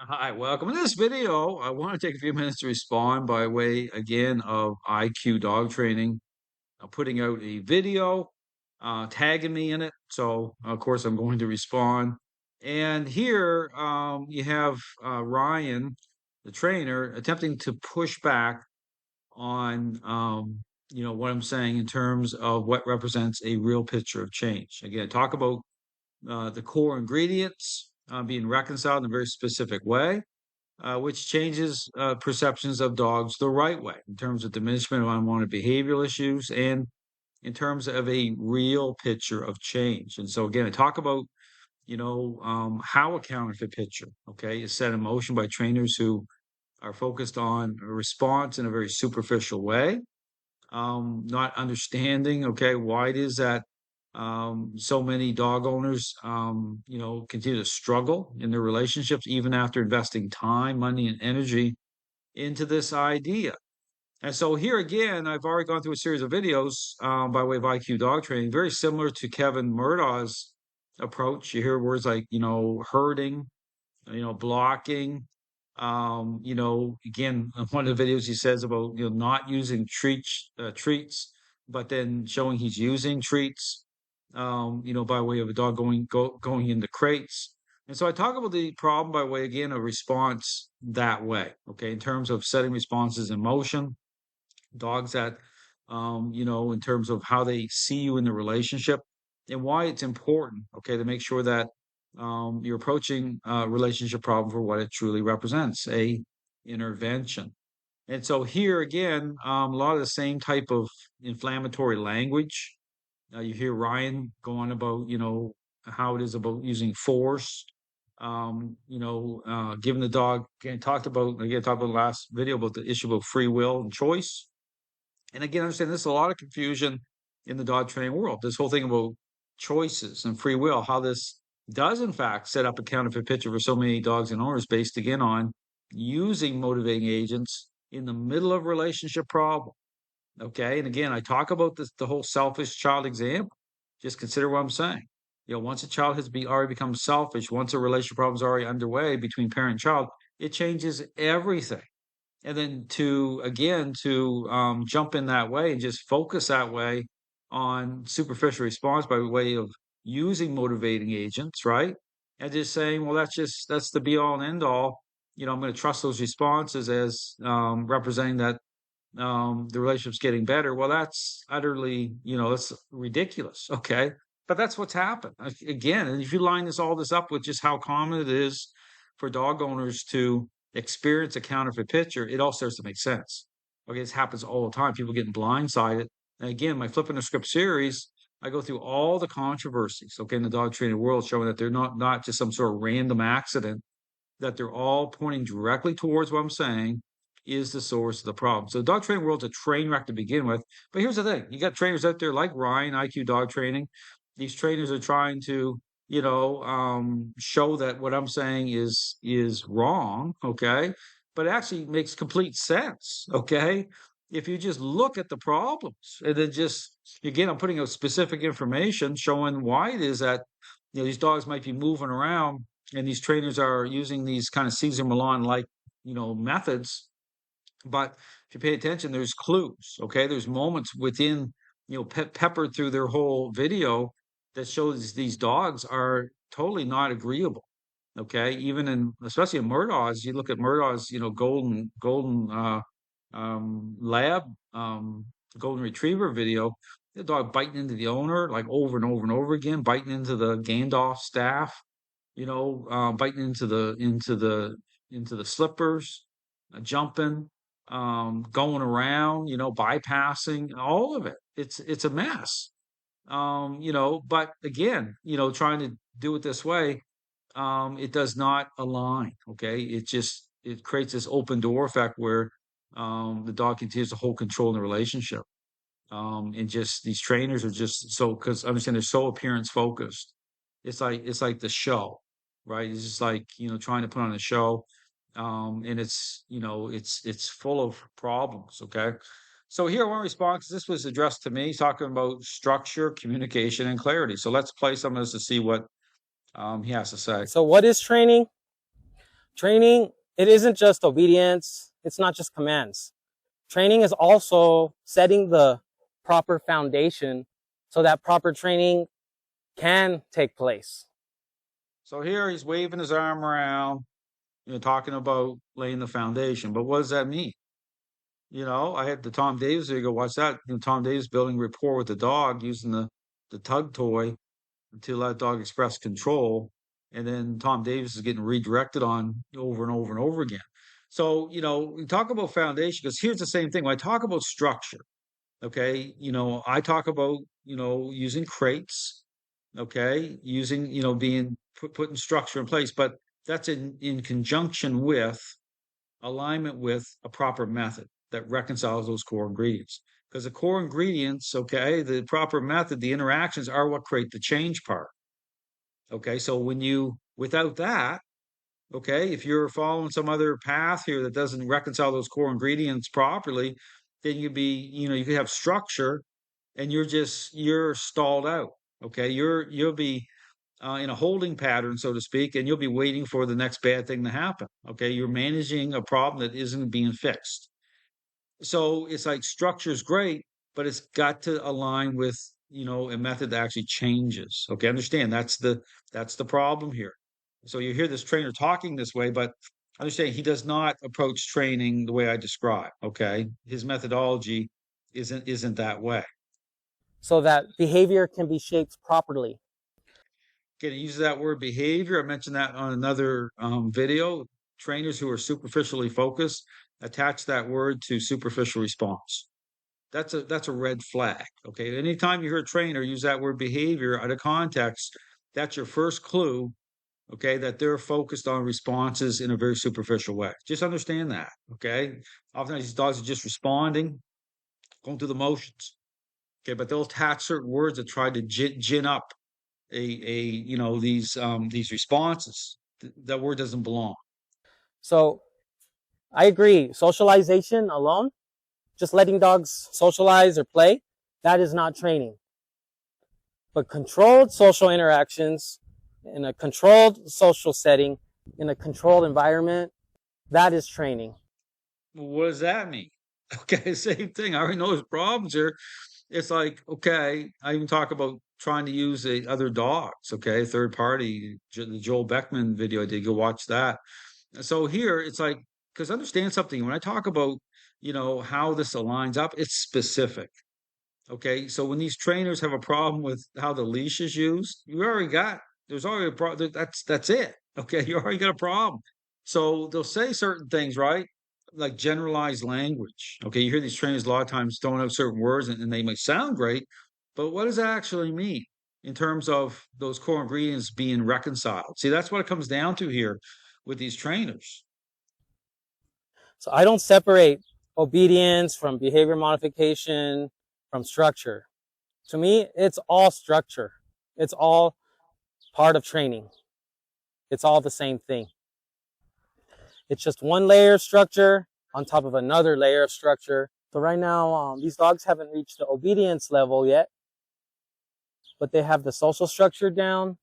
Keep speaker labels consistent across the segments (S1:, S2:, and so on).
S1: Hi, welcome. In this video, I want to take a few minutes to respond by way again of IQ dog training. I'm putting out a video, tagging me in it. So, of course, I'm going to respond. And here you have Ryan, the trainer, attempting to push back on what I'm saying in terms of what represents a real picture of change. Again, talk about the core ingredients being reconciled in a very specific way which changes perceptions of dogs the right way in terms of diminishment of unwanted behavioral issues and in terms of a real picture of change. And so, again, I talk about, how a counterfeit picture, okay, is set in motion by trainers who are focused on a response in a very superficial way, not understanding, okay, why it is that so many dog owners, continue to struggle in their relationships even after investing time, money, and energy into this idea. And so here again, I've already gone through a series of videos by way of IQ dog training, very similar to Kevin Murdaugh's approach. You hear words like, herding, blocking. Again, one of the videos he says about, not using treats, but then showing he's using treats, by way of a dog going into crates. And so I talk about the problem by way, again, of response that way, okay, in terms of setting responses in motion, dogs that, in terms of how they see you in the relationship and why it's important, okay, to make sure that you're approaching a relationship problem for what it truly represents, a intervention. And so here again, a lot of the same type of inflammatory language. You hear Ryan go on about, how it is about using force. Giving the dog. Again, talked about the last video about the issue of free will and choice. And again, I understand there's a lot of confusion in the dog training world. This whole thing about choices and free will, how this does in fact set up a counterfeit picture for so many dogs and owners based again on using motivating agents in the middle of relationship problem. Okay. And again, I talk about this, the whole selfish child example. Just consider what I'm saying. Once a child already become selfish, once a relationship problem is already underway between parent and child, it changes everything. And then to jump in that way and just focus that way on superficial response by way of using motivating agents, right? And just saying, well, that's the be all and end all. I'm going to trust those responses as representing that the relationship's getting better. Well, that's utterly, that's ridiculous. Okay. But that's what's happened. Again, and if you line all this up with just how common it is for dog owners to experience a counterfeit picture, it all starts to make sense. Okay. This happens all the time. People getting blindsided. And again, my Flipping the Script series, I go through all the controversies, okay, in the dog training world, showing that they're not just some sort of random accident, that they're all pointing directly towards what I'm saying is the source of the problem. So the dog training world's a train wreck to begin with. But here's the thing. You got trainers out there like Ryan, IQ Dog Training. These trainers are trying to, show that what I'm saying is wrong, okay? But it actually makes complete sense, okay? If you just look at the problems and then just again, I'm putting out specific information showing why it is that these dogs might be moving around and these trainers are using these kind of Cesar Millan like methods. But if you pay attention, there's clues. Okay, there's moments within peppered through their whole video that shows these dogs are totally not agreeable. Okay, even in especially in Murdaugh's, you look at Murdaugh's golden lab golden retriever video, the dog biting into the owner like over and over and over again, biting into the Gandalf staff, biting into the slippers, jumping, going around, bypassing, all of it. It's a mess. But again, trying to do it this way, it does not align. Okay, it creates this open door effect where the dog continues to hold control in the relationship. And just these trainers are just so because understand they're so appearance focused. It's like the show, right? It's just like trying to put on a show, and it's full of problems. Okay, so here one response. This was addressed to me, talking about structure, communication, and clarity. So let's play some of this to see what he has to say.
S2: So what is training? Training, it isn't just obedience. It's not just commands. Training is also setting the proper foundation so that proper training can take place.
S1: So here he's waving his arm around, talking about laying the foundation. But what does that mean? I had the Tom Davis video. Watch that. Tom Davis building rapport with the dog using the tug toy to let dog express control. And then Tom Davis is getting redirected on over and over and over again. So, we talk about foundation because here's the same thing. When I talk about structure, okay, I talk about, using crates, okay, using, being putting structure in place, but that's in conjunction with alignment with a proper method that reconciles those core ingredients. Because the core ingredients, okay, the proper method, the interactions are what create the change part. Okay, so without that, okay, if you're following some other path here that doesn't reconcile those core ingredients properly, then you could have structure and you're stalled out. Okay, you'll be in a holding pattern, so to speak, and you'll be waiting for the next bad thing to happen. Okay, you're managing a problem that isn't being fixed. So it's like structure is great, but it's got to align with a method that actually changes. Okay, understand that's the problem here. So you hear this trainer talking this way, but understand he does not approach training the way I describe. Okay, his methodology isn't that way.
S2: So that behavior can be shaped properly.
S1: Okay, to use that word behavior, I mentioned that on another video. Trainers who are superficially focused attach that word to superficial response. That's a red flag. Okay, anytime you hear a trainer use that word behavior out of context, that's your first clue. Okay, that they're focused on responses in a very superficial way. Just understand that. Okay, oftentimes these dogs are just responding, going through the motions. Okay, but they'll attach certain words that try to gin up these responses. That word doesn't belong.
S2: So I agree. Socialization alone, just letting dogs socialize or play, that is not training. But controlled social interactions in a controlled social setting, in a controlled environment, that is training.
S1: What does that mean? Okay, same thing. I already know there's problems here. It's like, okay, I even talk about trying to use other dogs, okay, third party, the Joel Beckman video I did, go watch that. So here it's like, because understand something, when I talk about, how this aligns up, it's specific. Okay, so when these trainers have a problem with how the leash is used, there's already a problem. That's it. Okay, you already got a problem. So they'll say certain things, right? Like generalized language. Okay, you hear these trainers a lot of times throwing out certain words and they might sound great, but what does that actually mean in terms of those core ingredients being reconciled? See, that's what it comes down to here with these trainers.
S2: So I don't separate obedience from behavior modification, from structure. To me, it's all structure. It's all part of training. It's all the same thing. It's just one layer of structure on top of another layer of structure. So right now, these dogs haven't reached the obedience level yet, but they have the social structure down,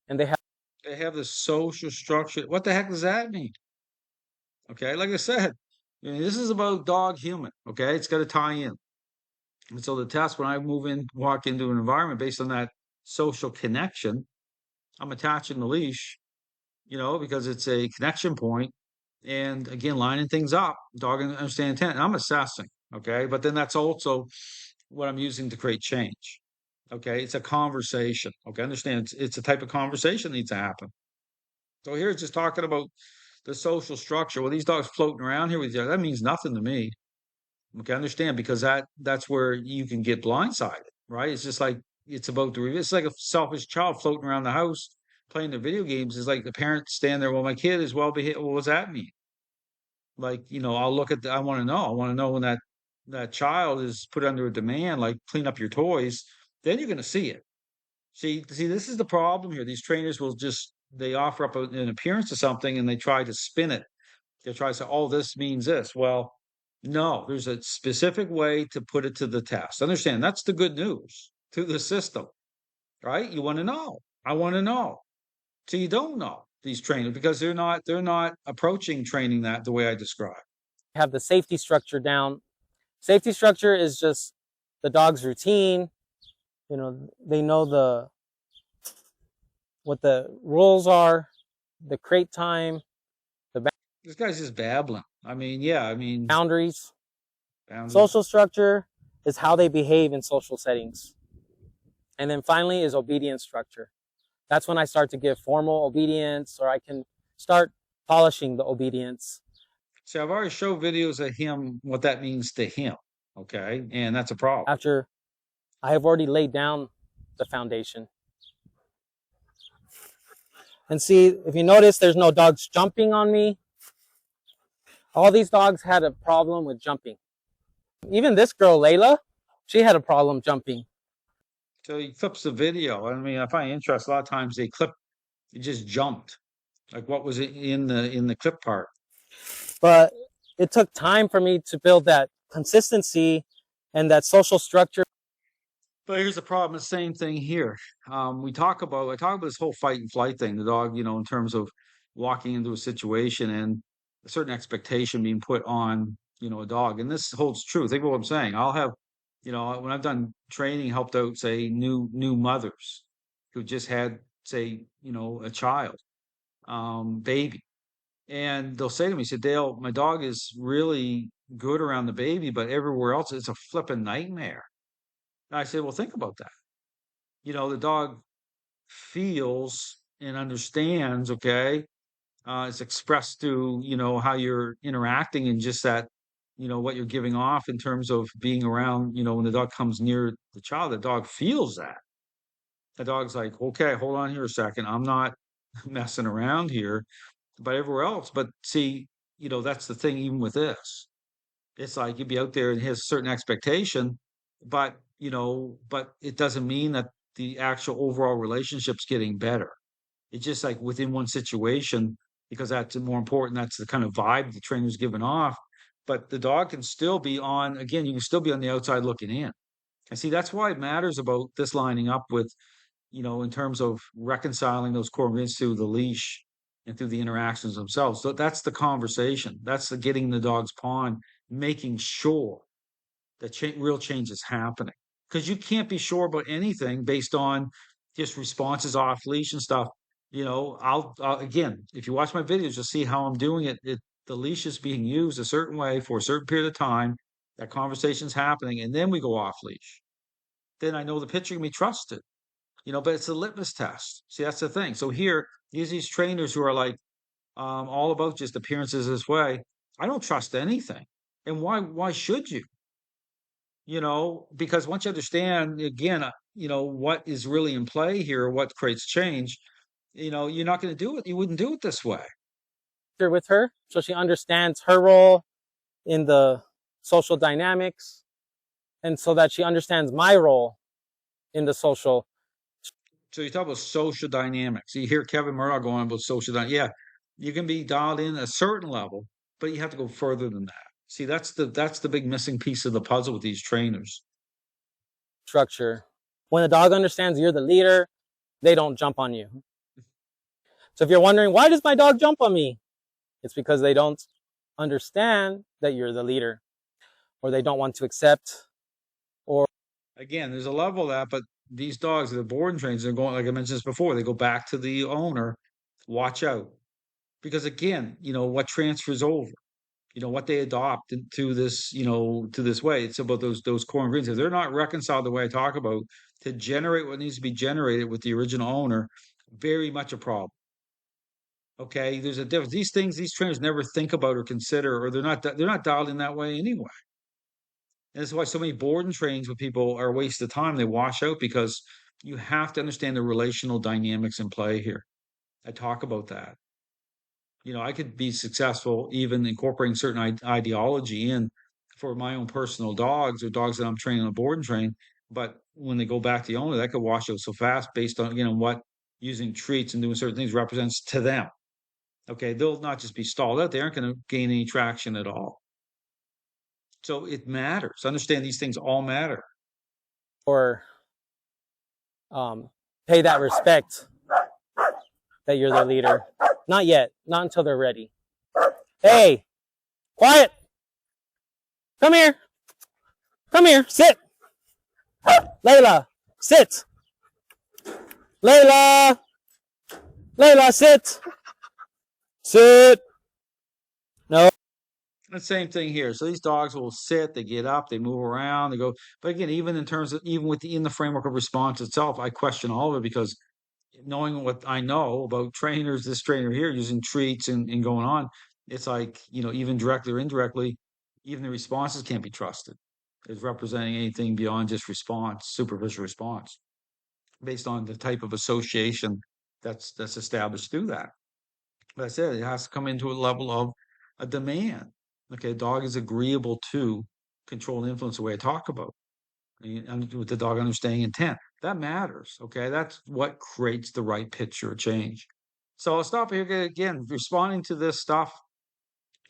S2: and they
S1: have the social structure. What the heck does that mean? Okay, like I said, this is about dog human. Okay, it's got to tie in. And so the test when I walk into an environment based on that social connection, I'm attaching the leash, because it's a connection point. And again, lining things up, dog understand intent. And I'm assessing, okay? But then that's also what I'm using to create change. Okay, it's a conversation. Okay, understand it's a type of conversation that needs to happen. So here it's just talking about the social structure. Well, these dogs floating around here with each other, that means nothing to me. Okay, understand because that's where you can get blindsided, right? It's just like it's about it's like a selfish child floating around the house playing their video games. It's like the parents stand there. Well, my kid is well behaved. Well, what does that mean? Like, I'll look at I want to know. I want to know when that child is put under a demand, like clean up your toys. Then you're going to see it. See, this is the problem here. These trainers will they offer up an appearance of something and they try to spin it. They try to say, oh, this means this. Well, no, there's a specific way to put it to the test. Understand, that's the good news to the system, right? You want to know. I want to know. So you don't know. these trainers, because they're not approaching training that the way I described.
S2: Have the safety structure down. Safety structure is just the dog's routine. You know, they know what the rules are, the crate time,
S1: This guy's just babbling. I mean, yeah, I mean,
S2: boundaries.
S1: boundaries.
S2: Social structure is how they behave in social settings. And then finally is obedience structure. That's when I start to give formal obedience, or I can start polishing the obedience.
S1: So I've already showed videos of him, what that means to him. Okay. And that's a problem.
S2: After I have already laid down the foundation. And see, if you notice, there's no dogs jumping on me. All these dogs had a problem with jumping. Even this girl, Layla, she had a problem jumping.
S1: So he clips the video. I mean, I find it interesting. A lot of times they clip, it just jumped. Like what was it in the clip part?
S2: But it took time for me to build that consistency and that social structure.
S1: But here's the problem, the same thing here. I talk about this whole fight and flight thing, the dog, in terms of walking into a situation and a certain expectation being put on, a dog. And this holds true. Think of what I'm saying. I'll have, when I've done training, helped out, say, new mothers who just had, say, a child, baby. And they'll say to me, say, Dale, my dog is really good around the baby, but everywhere else it's a flipping nightmare. And I say, well, think about that. The dog feels and understands, okay? It's expressed through, how you're interacting and just that, what you're giving off in terms of being around, when the dog comes near the child, the dog feels that. The dog's like, okay, hold on here a second. I'm not messing around here, but everywhere else. But see, that's the thing, even with this. It's like you'd be out there and has a certain expectation, but but it doesn't mean that the actual overall relationship's getting better. It's just like within one situation, because that's more important. That's the kind of vibe the trainer's giving off. But the dog can still be on, again, you can still be on the outside looking in. And see, that's why it matters about this lining up with, in terms of reconciling those core ingredients through the leash and through the interactions themselves. So that's the conversation. That's the getting the dog's pawn, making sure that real change is happening. Because you can't be sure about anything based on just responses off leash and stuff. I'll again, if you watch my videos, you'll see how I'm doing it. The leash is being used a certain way for a certain period of time. That conversation's happening, and then we go off leash. Then I know the pitcher can be trusted. But it's a litmus test. See, that's the thing. So here, these trainers who are like all about just appearances this way. I don't trust anything. And why should you? Because once you understand again, what is really in play here, what creates change, you're not going to do it. You wouldn't do it this way.
S2: With her, so she understands her role in the social dynamics, and so that she understands my role in the social.
S1: So you talk about social dynamics. You hear Kevin Murdoch going about social dynamics. Yeah, you can be dialed in at a certain level, but you have to go further than that. See, that's the big missing piece of the puzzle with these trainers.
S2: Structure. When the dog understands you're the leader, they don't jump on you. So if you're wondering, why does my dog jump on me? It's because they don't understand that you're the leader, or they don't want to accept. Or
S1: again, there's a level of that, but these dogs, the boarding trains, they're going, like I mentioned this before, they go back to the owner. Watch out. Because again, what transfers over, what they adopt to this, to this way. It's about those core ingredients. If they're not reconciled the way I talk about to generate what needs to be generated with the original owner, very much a problem. Okay, there's a difference. These trainers never think about or consider, or they're not dialed in that way anyway. And that's why so many board and trains with people are a waste of time. They wash out because you have to understand the relational dynamics in play here. I talk about that. I could be successful even incorporating certain ideology in for my own personal dogs or dogs that I'm training on a board and train. But when they go back to the owner, that could wash out so fast based on, what using treats and doing certain things represents to them. Okay, they'll not just be stalled out. They aren't going to gain any traction at all. So it matters. Understand these things all matter.
S2: Or pay that respect that you're the leader. Not yet. Not until they're ready. Hey, quiet. Come here. Come here. Sit. Layla, sit. Layla. Layla, sit. Sit. No.
S1: The same thing here. So these dogs will sit, they get up, they move around, they go. But again, even in terms of even in the framework of response itself, I question all of it because knowing what I know about trainers, this trainer here using treats and going on, it's like, even directly or indirectly, even the responses can't be trusted as representing anything beyond just response, superficial response, based on the type of association that's established through that. But I said it has to come into a level of a demand. Okay, a dog is agreeable to control and influence the way I talk about, and with the dog understanding intent. That matters. Okay, that's what creates the right picture of change. So I'll stop here again. Responding to this stuff,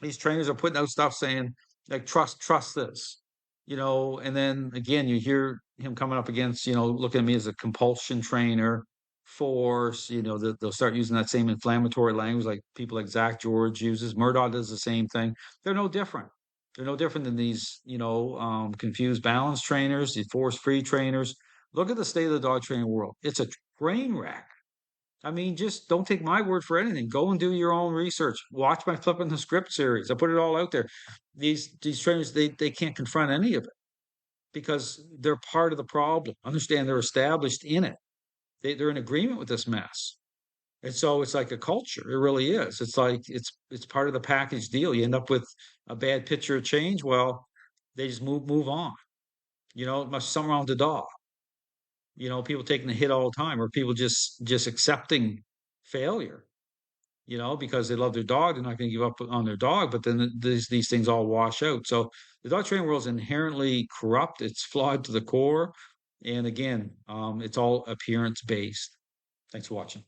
S1: these trainers are putting out stuff saying like trust this, and then again you hear him coming up against, looking at me as a compulsion trainer, force, they'll start using that same inflammatory language like people like Zach George uses. Murdoch does the same thing. They're no different. They're no different than these, confused balance trainers, these force-free trainers. Look at the state of the dog training world. It's a train wreck. I mean, just don't take my word for anything. Go and do your own research. Watch my Flipping the Script series. I put it all out there. These trainers, they can't confront any of it because they're part of the problem. Understand they're established in it. They're in agreement with this mess. And so it's like a culture. It really is. It's like it's part of the package deal. You end up with a bad picture of change. Well, they just move on. It must something wrong with the dog. People taking the hit all the time, or people just accepting failure, because they love their dog. They're not going to give up on their dog, but then these things all wash out. So the dog training world is inherently corrupt. It's flawed to the core. And again, it's all appearance based. Thanks for watching.